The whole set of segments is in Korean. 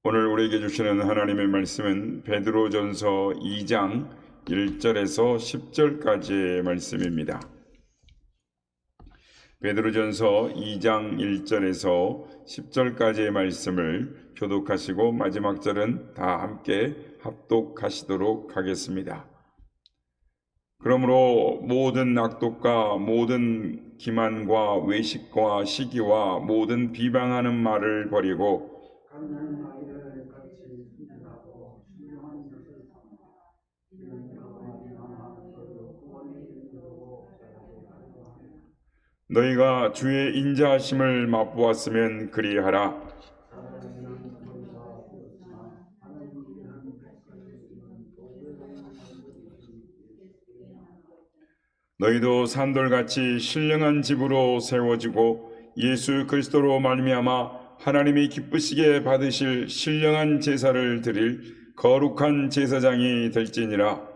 오늘 우리에게 주시는 하나님의 말씀은 베드로전서 2장 1절에서 10절까지의 말씀입니다. 베드로전서 2장 1절에서 10절까지의 말씀을 교독하시고 마지막 절은 다 함께 합독하시도록 하겠습니다. 그러므로 모든 악독과 모든 기만과 외식과 시기와 모든 비방하는 말을 버리고 너희가 주의 인자하심을 맛보았으면 그리하라. 너희도 산돌같이 신령한 집으로 세워지고 예수 그리스도로 말미암아 하나님이 기쁘시게 받으실 신령한 제사를 드릴 거룩한 제사장이 될지니라.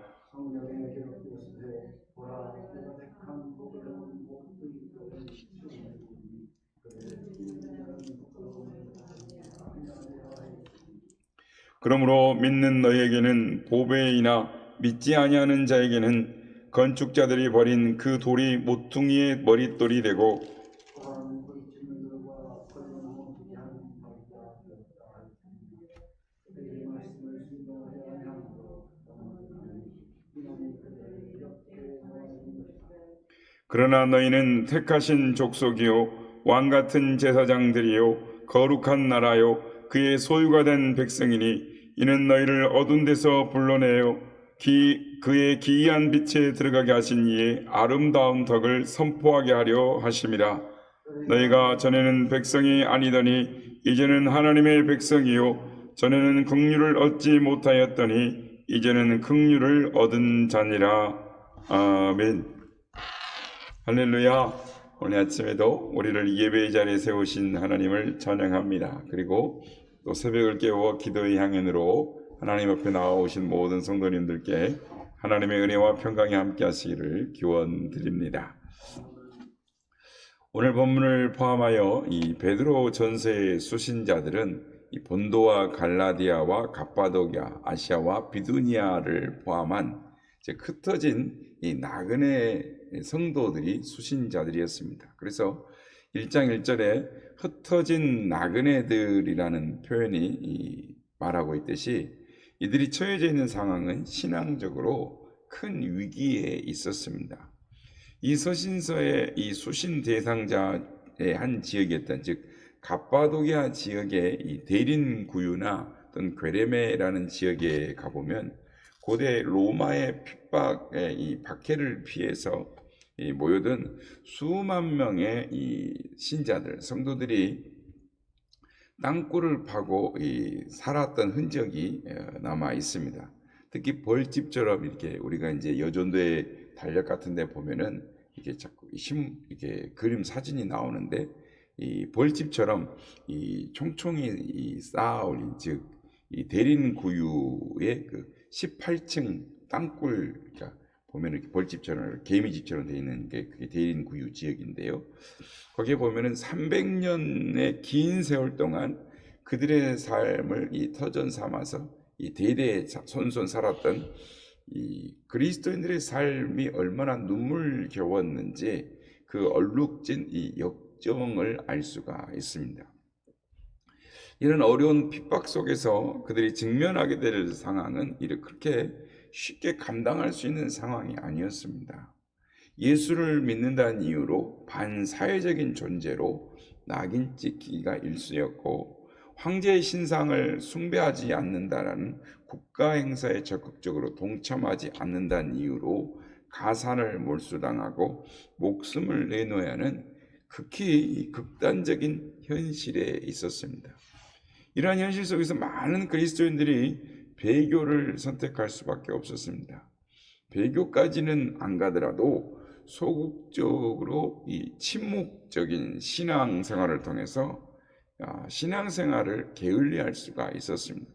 그러므로 믿는 너희에게는 보배이나 믿지 아니하는 자에게는 건축자들이 버린 그 돌이 모퉁이의 머릿돌이 되고 그러나 너희는 택하신 족속이요 왕같은 제사장들이요 거룩한 나라요 그의 소유가 된 백성이니 이는 너희를 어두운 데서 불러내어 그의 기이한 빛에 들어가게 하신 이의 아름다운 덕을 선포하게 하려 하심이라. 너희가 전에는 백성이 아니더니 이제는 하나님의 백성이요 전에는 긍휼을 얻지 못하였더니 이제는 긍휼을 얻은 자니라. 아멘. 할렐루야. 오늘 아침에도 우리를 예배의 자리에 세우신 하나님을 찬양합니다. 그리고 또 새벽을 깨워 기도의 향연으로 하나님 앞에 나와오신 모든 성도님들께 하나님의 은혜와 평강이 함께 하시기를 기원드립니다. 오늘 본문을 포함하여 이 베드로 전서의 수신자들은 이 본도와 갈라디아와 갑바도기아, 아시아와 비두니아를 포함한 흩어진 이 나그네 성도들이 수신자들이었습니다. 그래서 1장 1절에 흩어진 나그네들이라는 표현이 말하고 있듯이 이들이 처해져 있는 상황은 신앙적으로 큰 위기에 있었습니다. 이 서신서의 이 수신 대상자의 한 지역이었던 즉 갑바도기아 지역의 이 대린구유나 또는 괴레메라는 지역에 가보면 고대 로마의 핍박의 이 박해를 피해서 모여든 수만 명의 이 신자들, 성도들이 땅굴을 파고 살았던 흔적이 남아 있습니다. 특히 벌집처럼 이렇게 우리가 이제 여전도의 달력 같은데 보면은 이게 자꾸 이렇게 그림 사진이 나오는데 이 벌집처럼 이 총총이 쌓아 올린 즉 이 대린구유의 그 18층 땅굴 그러니까 보면 이렇게 벌집처럼 개미집처럼 되어 있는 게 그게 대린구유 지역인데요. 거기에 보면은 300년의 긴 세월 동안 그들의 삶을 이 터전 삼아서 이 대대 손손 살았던 이 그리스도인들의 삶이 얼마나 눈물겨웠는지 그 얼룩진 이 역정을 알 수가 있습니다. 이런 어려운 핍박 속에서 그들이 직면하게 될 상황은 그렇게 쉽게 감당할 수 있는 상황이 아니었습니다. 예수를 믿는다는 이유로 반사회적인 존재로 낙인 찍기가 일쑤였고 황제의 신상을 숭배하지 않는다라는 국가 행사에 적극적으로 동참하지 않는다는 이유로 가산을 몰수당하고 목숨을 내놓아야 하는 극히 극단적인 현실에 있었습니다. 이러한 현실 속에서 많은 그리스도인들이 배교를 선택할 수밖에 없었습니다. 배교까지는 안 가더라도 소극적으로 이 침묵적인 신앙생활을 통해서 신앙생활을 게을리할 수가 있었습니다.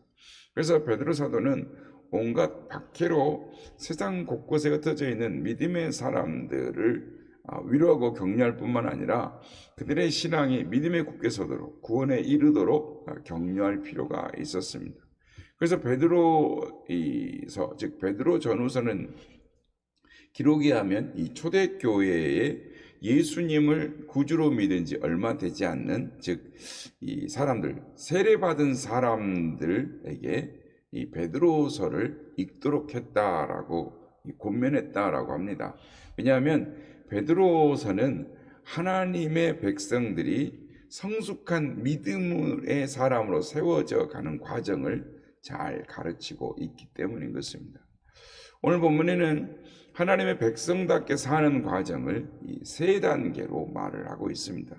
그래서 베드로 사도는 온갖 박해로 세상 곳곳에 흩어져 있는 믿음의 사람들을 위로하고 격려할 뿐만 아니라 그들의 신앙이 믿음에 굳게 서도록 구원에 이르도록 격려할 필요가 있었습니다. 그래서 베드로서 즉 베드로 전후서는 기록에 하면 이 초대교회에 예수님을 구주로 믿은 지 얼마 되지 않는 즉 이 사람들 세례받은 사람들에게 이 베드로서를 읽도록 했다라고 권면했다라고 합니다. 왜냐하면 베드로서는 하나님의 백성들이 성숙한 믿음의 사람으로 세워져 가는 과정을 잘 가르치고 있기 때문인 것입니다. 오늘 본문에는 하나님의 백성답게 사는 과정을 이 세 단계로 말을 하고 있습니다.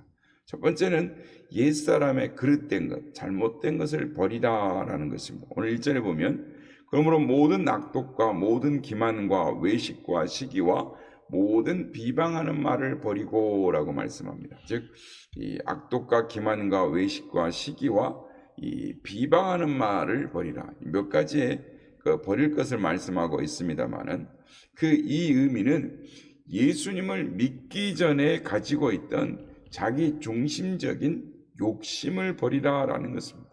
첫 번째는 옛사람의 그릇된 것, 잘못된 것을 버리라라는 것입니다. 오늘 1절에 보면 그러므로 모든 악독과 모든 기만과 외식과 시기와 모든 비방하는 말을 버리고라고 말씀합니다. 즉 이 악독과 기만과 외식과 시기와 이 비방하는 말을 버리라. 몇 가지의 버릴 것을 말씀하고 있습니다만은 그 이 의미는 예수님을 믿기 전에 가지고 있던 자기 중심적인 욕심을 버리라라는 것입니다.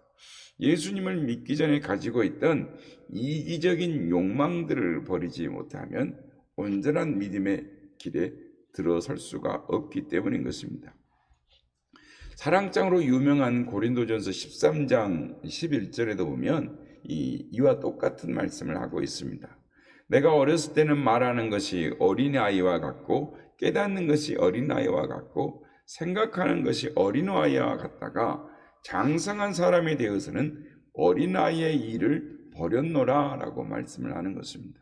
예수님을 믿기 전에 가지고 있던 이기적인 욕망들을 버리지 못하면 온전한 믿음의 길에 들어설 수가 없기 때문인 것입니다. 사랑장으로 유명한 고린도전서 13장 11절에도 보면 이와 똑같은 말씀을 하고 있습니다. 내가 어렸을 때는 말하는 것이 어린아이와 같고 깨닫는 것이 어린아이와 같고 생각하는 것이 어린아이와 같다가 장성한 사람이 되어서는 어린아이의 일을 버렸노라 라고 말씀을 하는 것입니다.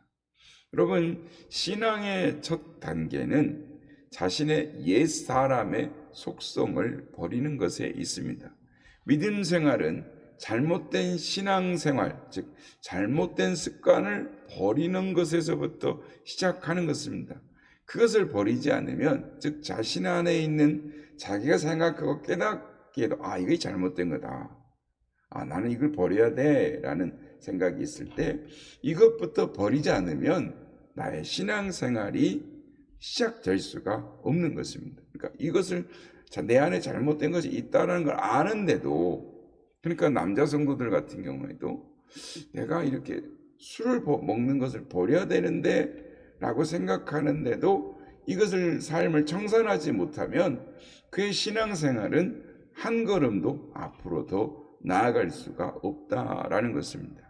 여러분, 신앙의 첫 단계는 자신의 옛사람의 속성을 버리는 것에 있습니다. 믿음 생활은 잘못된 신앙생활, 즉 잘못된 습관을 버리는 것에서부터 시작하는 것입니다. 그것을 버리지 않으면 즉 자신 안에 있는 자기가 생각하고 깨닫기에도 이게 잘못된 거다. 나는 이걸 버려야 돼 라는 생각이 있을 때 이것부터 버리지 않으면 나의 신앙생활이 시작될 수가 없는 것입니다. 그러니까 이것을 내 안에 잘못된 것이 있다는 걸 아는데도 그러니까 남자 성도들 같은 경우에도 내가 이렇게 술을 먹는 것을 버려야 되는데 라고 생각하는데도 이것을 삶을 청산하지 못하면 그의 신앙생활은 한 걸음도 앞으로 더 나아갈 수가 없다라는 것입니다.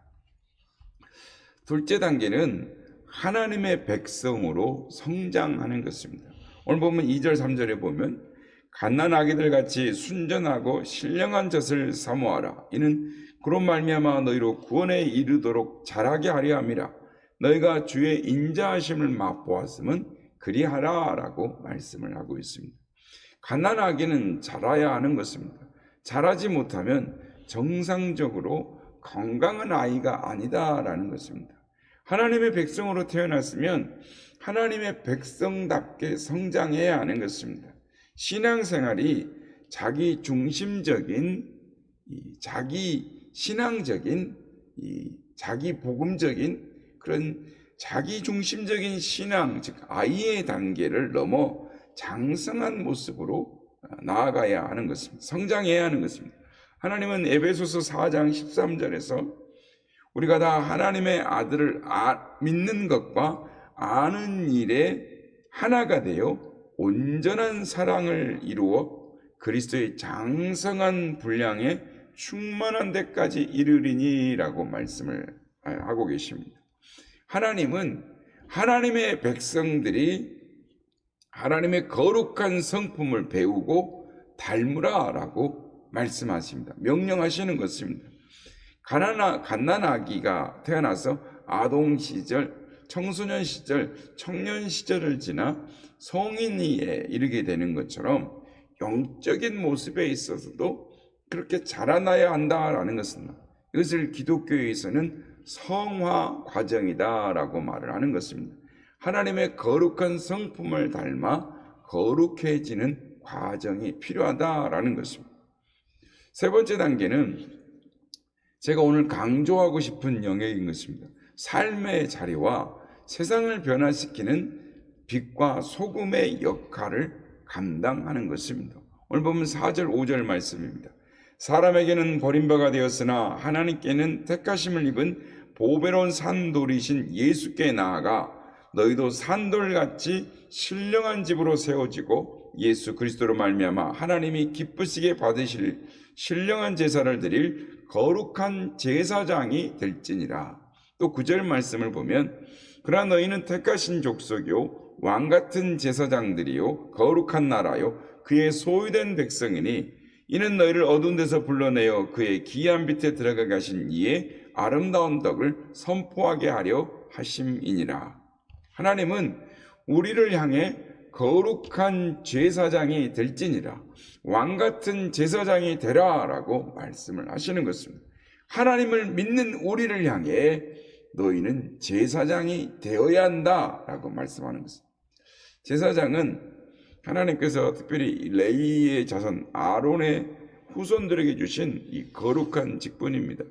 둘째 단계는 하나님의 백성으로 성장하는 것입니다. 오늘 보면 2절 3절에 보면 갓난아기들 같이 순전하고 신령한 젖을 사모하라. 이는 그런 말미암아 너희로 구원에 이르도록 자라게 하려 함이라. 너희가 주의 인자하심을 맛보았으면 그리하라 라고 말씀을 하고 있습니다. 갓난아기는 자라야 하는 것입니다. 자라지 못하면 정상적으로 건강한 아이가 아니다라는 것입니다. 하나님의 백성으로 태어났으면 하나님의 백성답게 성장해야 하는 것입니다. 신앙생활이 자기 중심적인, 자기 신앙적인, 자기 복음적인 그런 자기 중심적인 신앙, 즉 아이의 단계를 넘어 장성한 모습으로 나아가야 하는 것입니다. 성장해야 하는 것입니다. 하나님은 에베소서 4장 13절에서 우리가 다 하나님의 아들을 믿는 것과 아는 일에 하나가 되어 온전한 사랑을 이루어 그리스도의 장성한 분량에 충만한 데까지 이르리니라고 말씀을 하고 계십니다. 하나님은 하나님의 백성들이 하나님의 거룩한 성품을 배우고 닮으라라고 말씀하십니다. 명령하시는 것입니다. 갓난아기가 태어나서 아동 시절, 청소년 시절, 청년 시절을 지나 성인이에 이르게 되는 것처럼 영적인 모습에 있어서도 그렇게 자라나야 한다라는 것입니다. 이것을 기독교에서는 성화 과정이다라고 말을 하는 것입니다. 하나님의 거룩한 성품을 닮아 거룩해지는 과정이 필요하다라는 것입니다. 세 번째 단계는 제가 오늘 강조하고 싶은 영역인 것입니다. 삶의 자리와 세상을 변화시키는 빛과 소금의 역할을 감당하는 것입니다. 오늘 보면 4절 5절 말씀입니다. 사람에게는 버림바가 되었으나 하나님께는 택하심을 입은 보배로운 산돌이신 예수께 나아가 너희도 산돌같이 신령한 집으로 세워지고 예수 그리스도로 말미암아 하나님이 기쁘시게 받으실 신령한 제사를 드릴 거룩한 제사장이 될지니라. 또 9절 말씀을 보면 그러나 너희는 택하신 족속이요 왕같은 제사장들이요 거룩한 나라요 그의 소유된 백성이니 이는 너희를 어두운 데서 불러내어 그의 기이한 빛에 들어가게 하신 이의 아름다운 덕을 선포하게 하려 하심이니라. 하나님은 우리를 향해 거룩한 제사장이 될지니라, 왕같은 제사장이 되라라고 말씀을 하시는 것입니다. 하나님을 믿는 우리를 향해 너희는 제사장이 되어야 한다라고 말씀하는 것입니다. 제사장은 하나님께서 특별히 레위의 자손 아론의 후손들에게 주신 이 거룩한 직분입니다.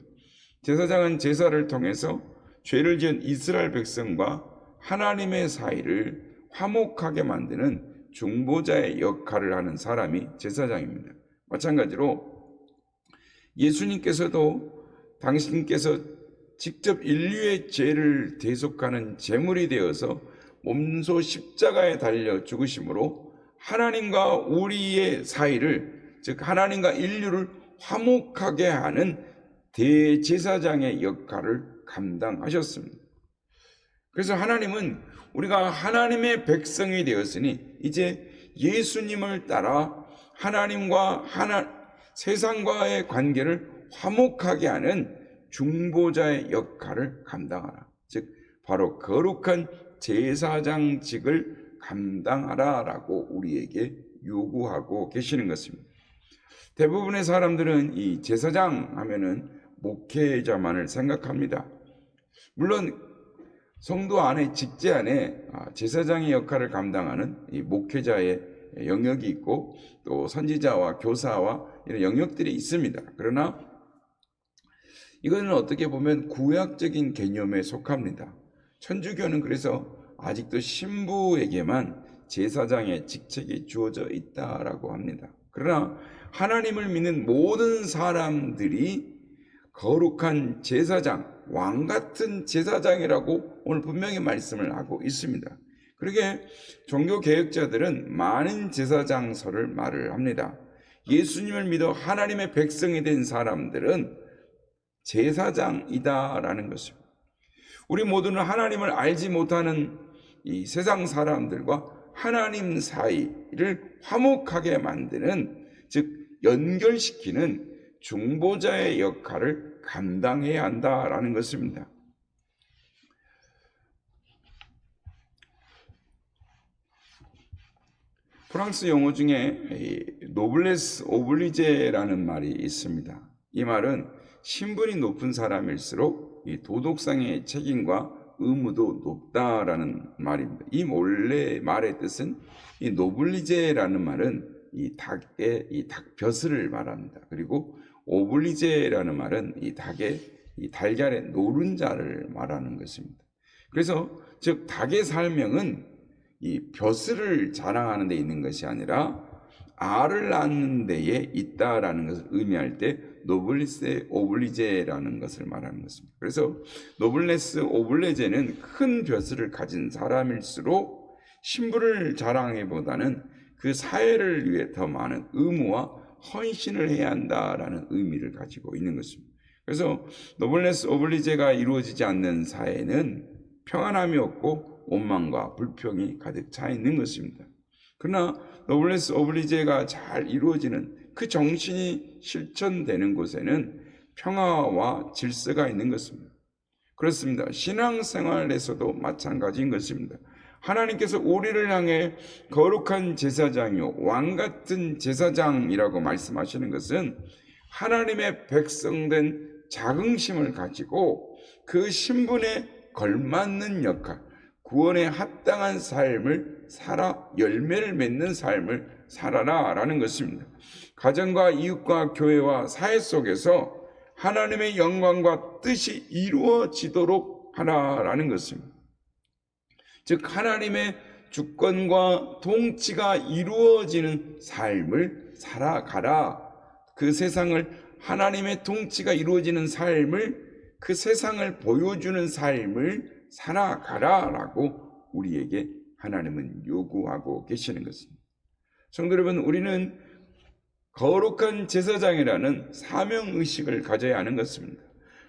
제사장은 제사를 통해서 죄를 지은 이스라엘 백성과 하나님의 사이를 화목하게 만드는 중보자의 역할을 하는 사람이 제사장입니다. 마찬가지로 예수님께서도 당신께서 직접 인류의 죄를 대속하는 제물이 되어서 몸소 십자가에 달려 죽으심으로 하나님과 우리의 사이를, 즉 하나님과 인류를 화목하게 하는 대제사장의 역할을 감당하셨습니다. 그래서 하나님은 우리가 하나님의 백성이 되었으니 이제 예수님을 따라 하나님과 세상과의 관계를 화목하게 하는 중보자의 역할을 감당하라. 즉 바로 거룩한 제사장직을 감당하라라고 우리에게 요구하고 계시는 것입니다. 대부분의 사람들은 이 제사장 하면은 목회자만을 생각합니다. 물론 성도 안에, 직제 안에 제사장의 역할을 감당하는 이 목회자의 영역이 있고 또 선지자와 교사와 이런 영역들이 있습니다. 그러나 이거는 어떻게 보면 구약적인 개념에 속합니다. 천주교는 그래서 아직도 신부에게만 제사장의 직책이 주어져 있다라고 합니다. 그러나 하나님을 믿는 모든 사람들이 거룩한 제사장, 왕같은 제사장이라고 오늘 분명히 말씀을 하고 있습니다. 그러게 종교개혁자들은 많은 제사장설을 말을 합니다. 예수님을 믿어 하나님의 백성이 된 사람들은 제사장이다라는 것입니다. 우리 모두는 하나님을 알지 못하는 이 세상 사람들과 하나님 사이를 화목하게 만드는, 즉 연결시키는 중보자의 역할을 감당해야 한다라는 것입니다. 프랑스 용어 중에 노블레스 오블리제라는 말이 있습니다. 이 말은 신분이 높은 사람일수록 이 도덕상의 책임과 의무도 높다라는 말입니다. 이 원래 말의 뜻은 이 노블리제라는 말은 이 닭의 이 닭벼슬을 말합니다. 그리고 오블리제라는 말은 이 닭의 이 달걀의 노른자를 말하는 것입니다. 그래서 즉 닭의 살명은 이 벼슬을 자랑하는 데 있는 것이 아니라 알을 낳는 데에 있다라는 것을 의미할 때 노블리스 오블리제라는 것을 말하는 것입니다. 그래서 노블레스 오블리제는 큰 벼슬을 가진 사람일수록 신분을 자랑하기보다는 그 사회를 위해 더 많은 의무와 헌신을 해야 한다라는 의미를 가지고 있는 것입니다. 그래서 노블레스 오블리제가 이루어지지 않는 사회는 평안함이 없고 원망과 불평이 가득 차 있는 것입니다. 그러나 노블레스 오블리제가 잘 이루어지는 그 정신이 실천되는 곳에는 평화와 질서가 있는 것입니다. 그렇습니다. 신앙생활에서도 마찬가지인 것입니다. 하나님께서 우리를 향해 거룩한 제사장이요 왕같은 제사장이라고 말씀하시는 것은 하나님의 백성된 자긍심을 가지고 그 신분에 걸맞는 역할, 구원에 합당한 삶을 살아 열매를 맺는 삶을 살아라라는 것입니다. 가정과 이웃과 교회와 사회 속에서 하나님의 영광과 뜻이 이루어지도록 하라라는 것입니다. 즉 하나님의 주권과 통치가 이루어지는 삶을 살아가라. 그 세상을 하나님의 통치가 이루어지는 삶을 그 세상을 보여주는 삶을 살아가라라고 우리에게 하나님은 요구하고 계시는 것입니다. 성도 여러분, 우리는 거룩한 제사장이라는 사명의식을 가져야 하는 것입니다.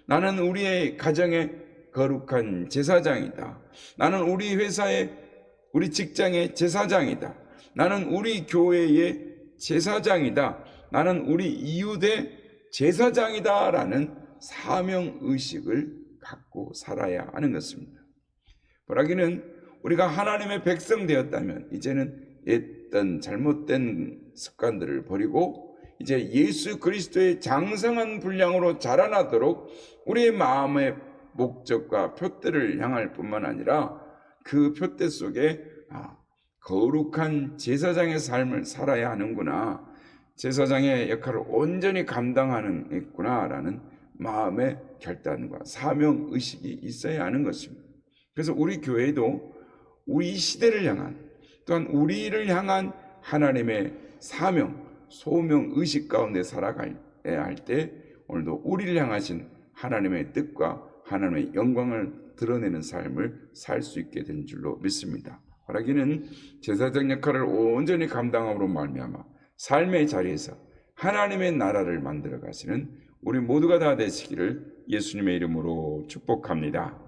나는 우리의 가정의 거룩한 제사장이다. 나는 우리 회사의, 우리 직장의 제사장이다. 나는 우리 교회의 제사장이다. 나는 우리 이웃의 제사장이다 라는 사명의식을 갖고 살아야 하는 것입니다. 보라기는 우리가 하나님의 백성 되었다면 이제는 어떤 잘못된 습관들을 버리고 이제 예수 그리스도의 장성한 분량으로 자라나도록 우리의 마음의 목적과 표대를 향할 뿐만 아니라 그 표대 속에 거룩한 제사장의 삶을 살아야 하는구나, 제사장의 역할을 온전히 감당하는구나 라는 마음의 결단과 사명의식이 있어야 하는 것입니다. 그래서 우리 교회도 우리 시대를 향한, 또한 우리를 향한 하나님의 사명, 소명의식 가운데 살아가야 할 때 오늘도 우리를 향하신 하나님의 뜻과 하나님의 영광을 드러내는 삶을 살 수 있게 된 줄로 믿습니다. 바라기는 제사장 역할을 온전히 감당함으로 말미암아 삶의 자리에서 하나님의 나라를 만들어 가시는 우리 모두가 다 되시기를 예수님의 이름으로 축복합니다.